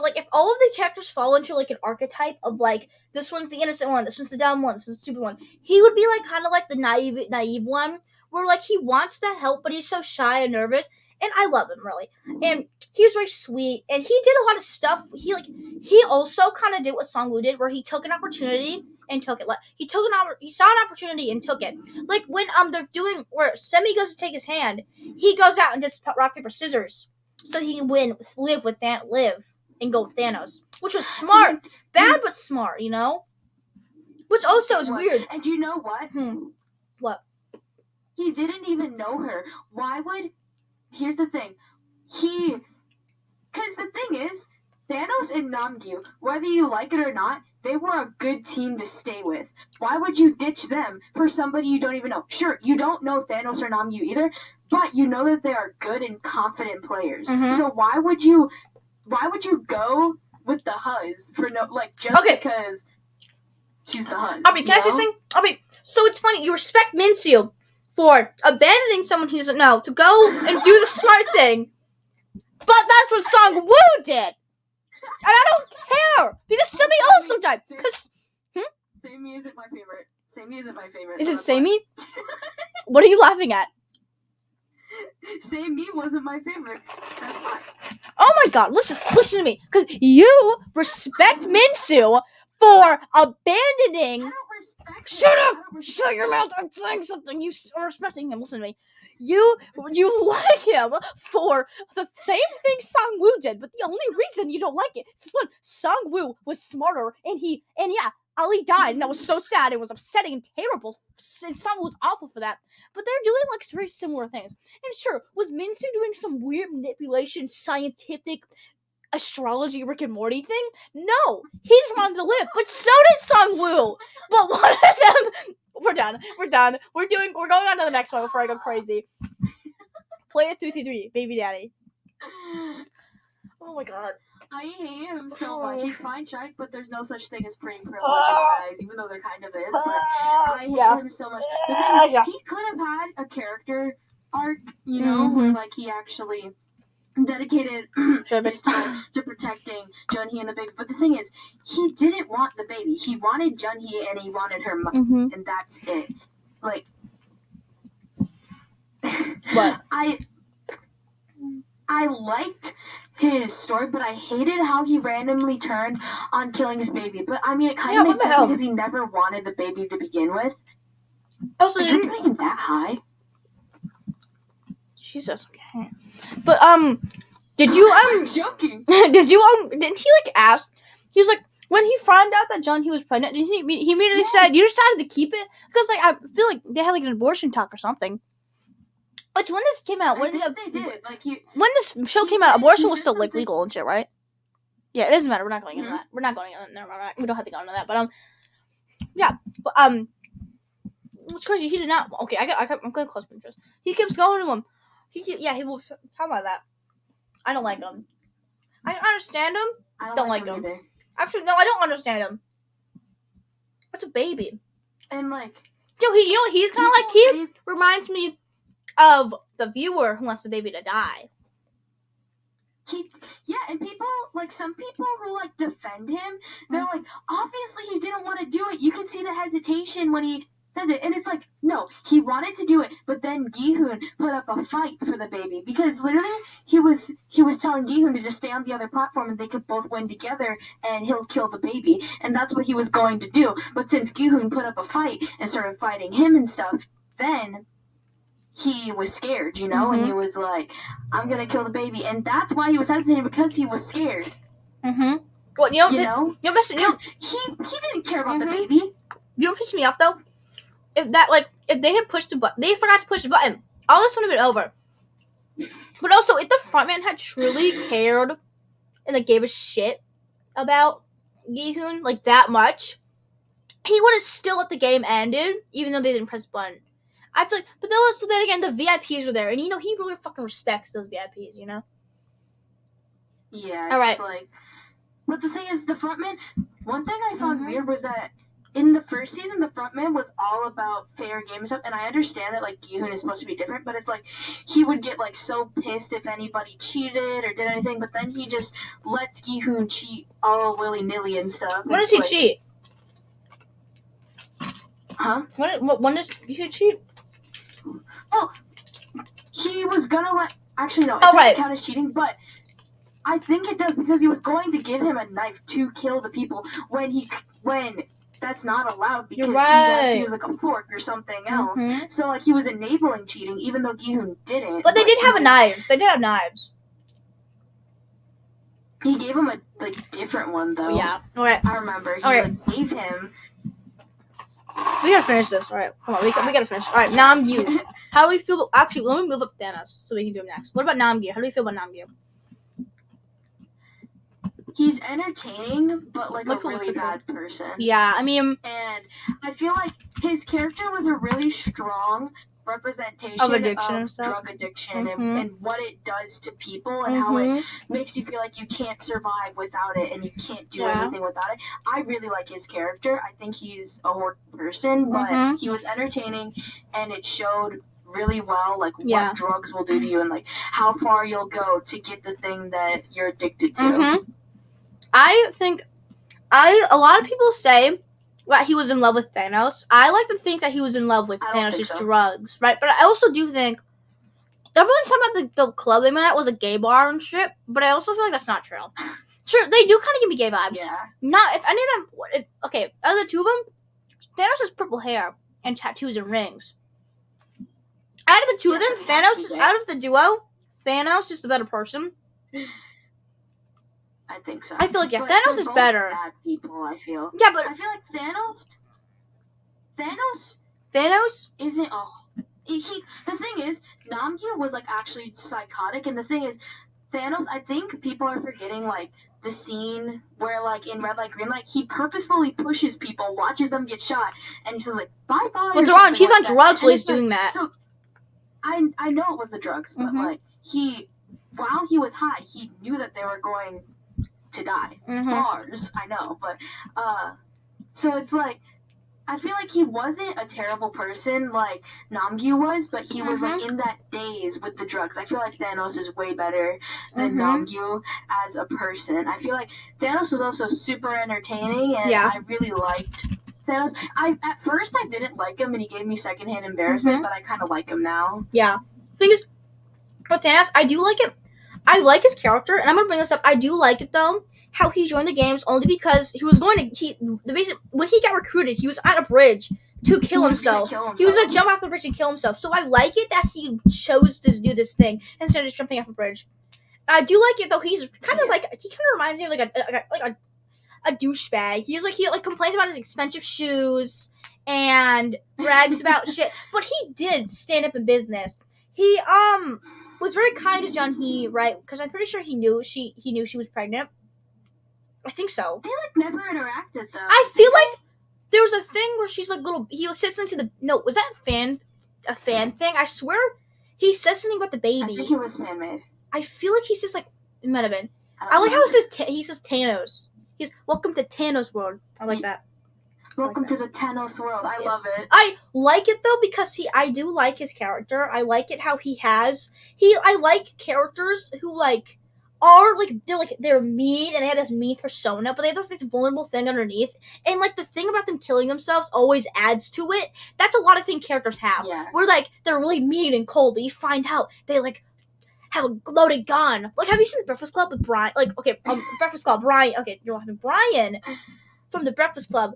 like, if all of the characters fall into like an archetype of like, this one's the innocent one, this one's the dumb one, this one's the stupid one, he would be like kind of like the naive one, where like he wants to help but he's so shy and nervous, and I love him really, and he's very sweet, and he did a lot of stuff. He also kind of did what Songwoo did, where he took an opportunity and took it. He saw an opportunity and took it. Like when they're doing where Semi goes to take his hand, he goes out and does rock paper scissors so he can live and go with Thanos, which was smart, bad but smart, you know. Which also is weird. And you know what? What? He didn't even know her. Why would? Here's the thing. Because the thing is, Thanos and Namgyu, whether you like it or not, they were a good team to stay with. Why would you ditch them for somebody you don't even know? Sure, you don't know Thanos or Namgyu either, but you know that they are good and confident players. Mm-hmm. So why would you go with the Huz for because? she's the hunt. Aubrey, can I say something? Aubrey, so it's funny, you respect Minsu for abandoning someone he doesn't know to go and do the smart thing. But that's what Sung Woo did. And I don't care. Because somebody else sometimes. Because Sammy isn't my favorite. Sammy isn't my favorite. Is it Sammy? What are you laughing at? Sammy wasn't my favorite. That's why. Oh my god, listen to me. Because you respect Minsu for abandoning. I don't respect Shut him. up! Shut your mouth! I'm saying something. You are respecting him. Listen to me. You like him for the same thing Sung Woo did, but the only reason you don't like it is when Sung Woo was smarter and yeah, Ali died, and that was so sad. It was upsetting and terrible. And Sung Woo was awful for that. But they're doing like very similar things. And sure, was Minsu doing some weird manipulation, scientific astrology Rick and Morty thing? No, he just wanted to live, but so did Sung Woo. But one of them, we're done. We're going on to the next one before I go crazy. Play it 333, baby daddy. Oh my god, I hate him so much. He's fine, Shrek, but there's no such thing as pretty privilege guys, even though there kind of is. But I hate him so much. The thing is, he could have had a character arc, you know, where like he actually dedicated his time to protecting Junhee and the baby. But the thing is, he didn't want the baby. He wanted Junhee and he wanted her mom, and that's it. Like, what? I liked his story, but I hated how he randomly turned on killing his baby. But I mean, it kind of made sense because he never wanted the baby to begin with. Also, you're putting him that high. Jesus, okay. But did you I'm joking. didn't he like ask? He was like, when he found out that Junhee was pregnant, he immediately said, "You decided to keep it?" Because like I feel like they had like an abortion talk or something. Which when this came out, when this show came out, abortion was still like legal and shit, right? Yeah, it doesn't matter. We're not going into that. We're not going into that. We don't have to go into that. But yeah. But it's crazy. He did not. Okay, I'm gonna close Pinterest. He keeps going to him. He will talk about that. I don't like him. I understand him. I don't like him either. Actually, no, I don't understand him. That's a baby. And like, he's kind of like he reminds me of the viewer who wants the baby to die. And people, like, some people who, like, defend him, they're like, obviously he didn't want to do it. You can see the hesitation when he says it. And it's like, no, he wanted to do it, but then Gi-hoon put up a fight for the baby. Because literally, he was telling Gi-hoon to just stay on the other platform and they could both win together and he'll kill the baby. And that's what he was going to do. But since Gi-hoon put up a fight and started fighting him and stuff, then he was scared, you know, and he was like, I'm gonna kill the baby, and that's why he was hesitating, because he was scared. Well, he didn't care about the baby. You know, pissed me off though. If they had pushed the button, they forgot to push the button, all this would have been over. But also, if the frontman had truly cared and like gave a shit about Gi-hoon like that much, he would have still let the game ended, even though they didn't press the button. I feel like, but then again, the VIPs were there, and he really fucking respects those VIPs, you know? Yeah, all right. It's like, but the thing is, the frontman, one thing I found weird was that in the first season, the frontman was all about fair game and stuff, and I understand that, like, Gi-hoon is supposed to be different, but it's like, he would get, like, so pissed if anybody cheated or did anything, but then he just lets Gi-hoon cheat all willy-nilly and stuff. When does he cheat? Huh? When does he cheat? Well, he was gonna actually, no, it doesn't count as cheating, but I think it does, because he was going to give him a knife to kill the people when that's not allowed, because he has to use like a fork or something else. So like he was enabling cheating, even though Gi-hoon didn't. But they did have knives. They did have knives. He gave him a different one though. Yeah. Alright. I remember. He gave him. We gotta finish this. Alright. Come on. We gotta finish. Alright. Namgyu. How do we feel? Actually, let me move up Thanos so we can do him next. What about Namgyu? How do we feel about Namgyu? He's entertaining, but like a really bad person. Yeah, I mean, and I feel like his character was a really strong representation of addiction and stuff. drug addiction Mhm. and what it does to people and how it makes you feel like you can't survive without it and you can't do anything without it. I really like his character. I think he's a horrible person, but he was entertaining and it showed really well like what drugs will do to you and like how far you'll go to get the thing that you're addicted to. I think a lot of people say that he was in love with Thanos. I like to think that he was in love with Thanos' drugs, right? But I also do think everyone's talking about the club they met at was a gay bar and shit, but I also feel like that's not true. Sure, they do kind of give me gay vibes. Yeah. Not if any of them. Okay, out of the two of them, Thanos has purple hair and tattoos and rings. Out of the two of them, out of the duo, Thanos is the better person. I think so. I feel like Thanos is better. Bad people, I feel. Yeah, but I feel like Thanos isn't. The thing is, Namgyu was like actually psychotic, and the thing is, Thanos. I think people are forgetting like the scene where like in Red Light Green Light, he purposefully pushes people, watches them get shot, and he says like bye bye. But he's on drugs while he's doing that. So I know it was the drugs, but like while he was high, he knew that they were going to die. Bars, I know, but so it's like I feel like he wasn't a terrible person like Namgyu was, but he was like in that daze with the drugs. I feel like Thanos is way better than Namgyu as a person. I feel like Thanos was also super entertaining, and I really liked Thanos. At first I didn't like him, and he gave me secondhand embarrassment, but I kind of like him now. Yeah. Thing is, with Thanos, I do like it. I like his character, and I'm gonna bring this up. I do like it though. How he joined the games only because he was going to when he got recruited, he was at a bridge to kill himself. He was gonna jump off the bridge and kill himself. So I like it that he chose to do this thing instead of just jumping off a bridge. I do like it though. He's kind of like he kind of reminds me of like a douchebag. He complains about his expensive shoes and brags about shit. But he did stand up in business. He was very kind to Jun-hee, right? Because I'm pretty sure he knew she was pregnant. I think so. They never interacted though. I feel like there was a thing where she's like he says something to the was that a fan thing? I swear he says something about the baby. I think it was fan made. I feel like he says like it might have been. I like how he says Thanos. He's welcome to Thanos world. I like that. Welcome to the Thanos world. I love it. I like it though because I do like his character. I like it how I like characters who like are they're mean and they have this mean persona, but they have this vulnerable thing underneath. And like the thing about them killing themselves always adds to it. That's a lot of things characters have. Yeah. Where like they're really mean and cold, but you find out they like have a loaded gun. Like, have you seen the Breakfast Club with Brian? Like, okay, Breakfast Club, Brian. Okay, you're laughing. Brian from the Breakfast Club.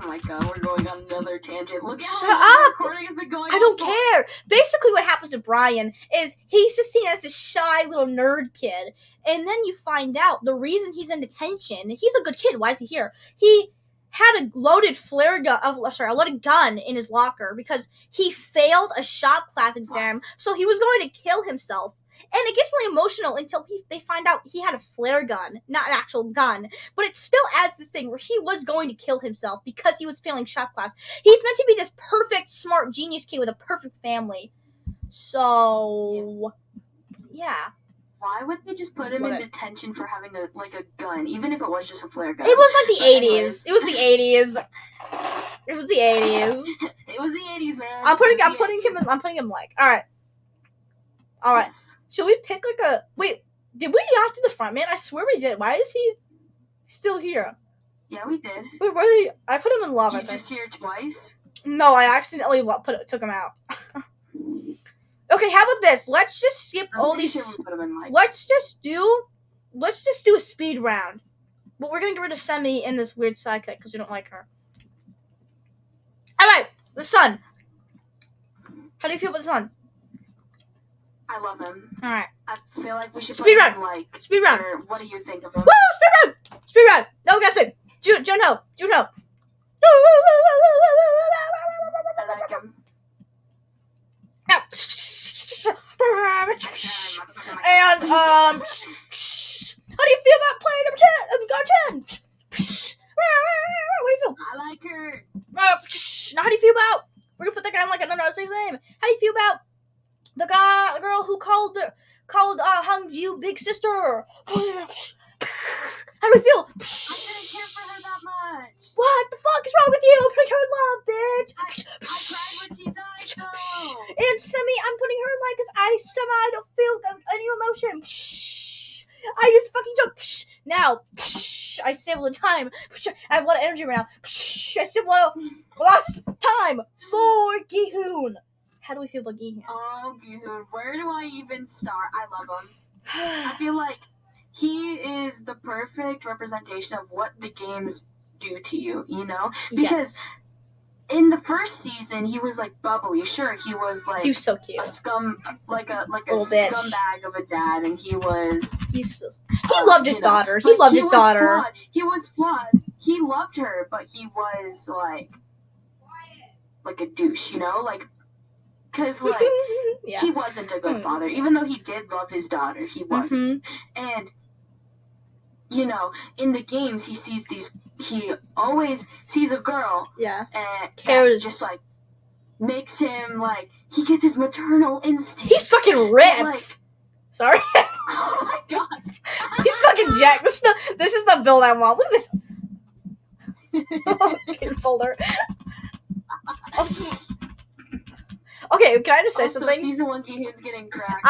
Oh my god, we're going on another tangent. Look at Shut how up! recording has been going I don't care. Basically, what happens to Brian is he's just seen as a shy little nerd kid, and then you find out the reason he's in detention. He's a good kid. Why is he here? He had a loaded a loaded gun in his locker because he failed a shop class exam, so he was going to kill himself. And it gets really emotional until they find out he had a flare gun, not an actual gun. But it still adds this thing where he was going to kill himself because he was failing shop class. He's meant to be this perfect, smart, genius kid with a perfect family. So, yeah. Why would they just put him in detention for having a gun, even if it was just a flare gun? It was like the 80s. It was the 80s. It was the 80s. It was the 80s, man. I'm putting him like, all right. Yes. Should we pick wait, did we off to the front man? I swear we did. Why is he still here? Yeah, we did. Wait, where did I put him in love? He's just here twice? No, I accidentally took him out. Okay, how about this? Let's just skip all these. Let's just do a speed round. But we're gonna get rid of Semi and this weird sidekick because we don't like her. Alright, the sun. How do you feel about the sun? I love him. Alright. I feel like we should speed round. Speed round. What do you think of him? Woo! Speed round! Speed round! No guessing! Junho! I like him. And how do you feel about playing number 10? Go 10. What do you feel? I like her. Now how do say his name. How do you feel about the girl who called Hongju big sister? How do we feel? I didn't care for her that much. What the fuck is wrong with you? I'm putting her in love, bitch. I cried when she died, though. And Semi, I'm putting her in love because I don't feel any emotion. I just fucking jump. Now, I save all the time. I have a lot of energy right now. I save lost time for Gi-hoon. How do we feel about Gi-hoon? Oh, Gi-hoon. Where do I even start? I love him. I feel like he is the perfect representation of what the games do to you, you know? Because in the first season, he was like bubbly. Sure, he was like he was so cute, a scumbag of a dad, and he loved his daughter. He loved his daughter. Flawed. He was flawed. He loved her, but he was like a douche, you know, like. Because, like, he wasn't a good father. Even though he did love his daughter, he wasn't. And, you know, in the games, he always sees a girl. Yeah. And cares. Just, like, makes him, like, he gets his maternal instinct. He's fucking ripped. Like, sorry. Oh, my God. He's fucking jacked. This is the build I want. Look at this. Folder. Okay, can I just say also, something? Season 1 Gi-hoon's getting cracked.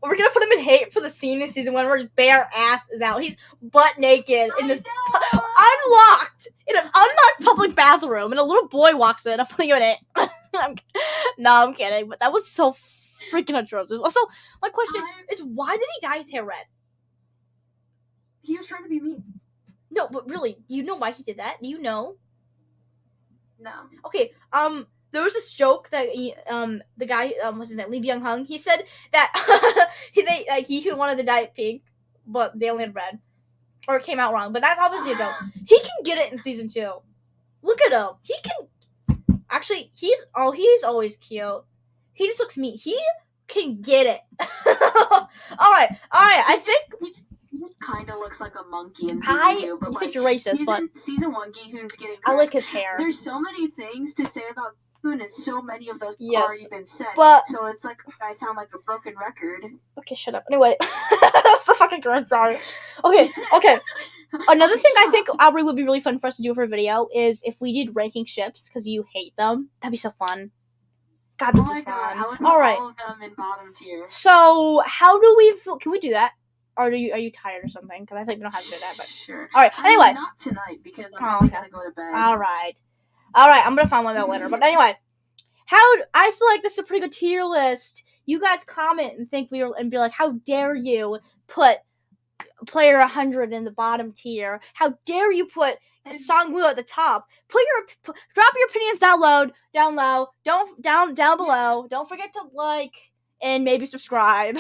We're gonna put him in hate for the scene in season 1 where his bare ass is out. He's butt naked in this unlocked in an unlocked public bathroom, and a little boy walks in. I'm putting him in it. I'm kidding, but that was so freaking atrocious. Also, my question is, why did he dye his hair red? He was trying to be mean. No, but really, you know why he did that? You know? No. Okay, there was this joke that the guy, what's his name, Lee Byung-hung, he said that he wanted to dye it pink, but they only had red. Or it came out wrong, but that's obviously a joke. He can get it in season 2. Look at him. He can, actually, he's always cute. He just looks mean. He can get it. Alright, I think... He just kind of looks like a monkey in season 2, but you think you're racist, but... Season 1, Gi-hoon's getting cracked. I like his hair. There's so many things to say about Gi-hoon, and so many of those already been said. But... So it's like, I sound like a broken record. Okay, shut up. Anyway, that's so fucking good, sorry. Okay. Another thing I think, Aubrey, would be really fun for us to do for a video is if we did ranking ships, because you hate them. That'd be so fun. God, this is fun. I would put all of them in bottom tier. So, how do we feel? Can we do that? Or are you tired or something? Because I think we don't have to do that, but... Sure. Alright, anyway. Not tonight, because I'm gonna go to bed. Alright, I'm gonna find one of that later. But anyway, I feel like this is a pretty good tier list. You guys comment and and be like, how dare you put player 100 in the bottom tier? How dare you put Songwoo at the top? Drop your opinions down low. Down below. Don't forget to like and maybe subscribe.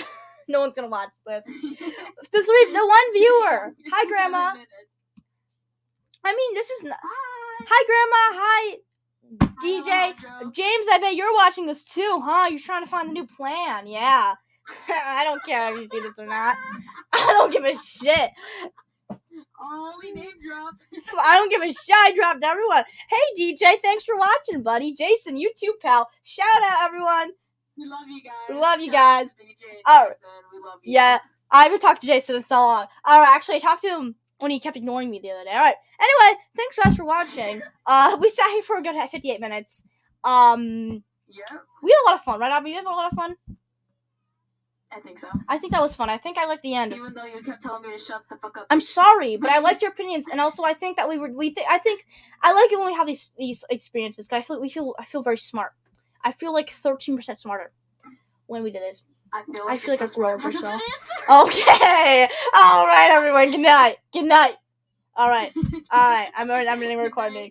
No one's gonna watch this. The one viewer. Hi, Grandma. I mean, this is not. Hi, Grandma. Hi, DJ. James, I bet you're watching this too, huh? You're trying to find the new plan. Yeah. I don't care if you see this or not. I don't give a shit. Oh, we name dropped. I don't give a shit. I dropped everyone. Hey, DJ. Thanks for watching, buddy. Jason, you too, pal. Shout out, everyone. We love you guys. We love you guys. Oh, we love you. Yeah, I haven't talked to Jason in so long. Alright, actually, I talked to him when he kept ignoring me the other day. Alright, anyway, thanks guys for watching. We sat here for a good 58 minutes. Yeah. We had a lot of fun, right, Abby? You had a lot of fun? I think so. I think that was fun. I think I liked the end. Even though you kept telling me to shut the fuck up. I'm sorry, but I liked your opinions, and also I think that I think I like it when we have these experiences. Cause I feel very smart. I feel like 13% smarter when we did this. I feel like I grow over so. Okay. All right, everyone. Good night. All right. I'm ending recording.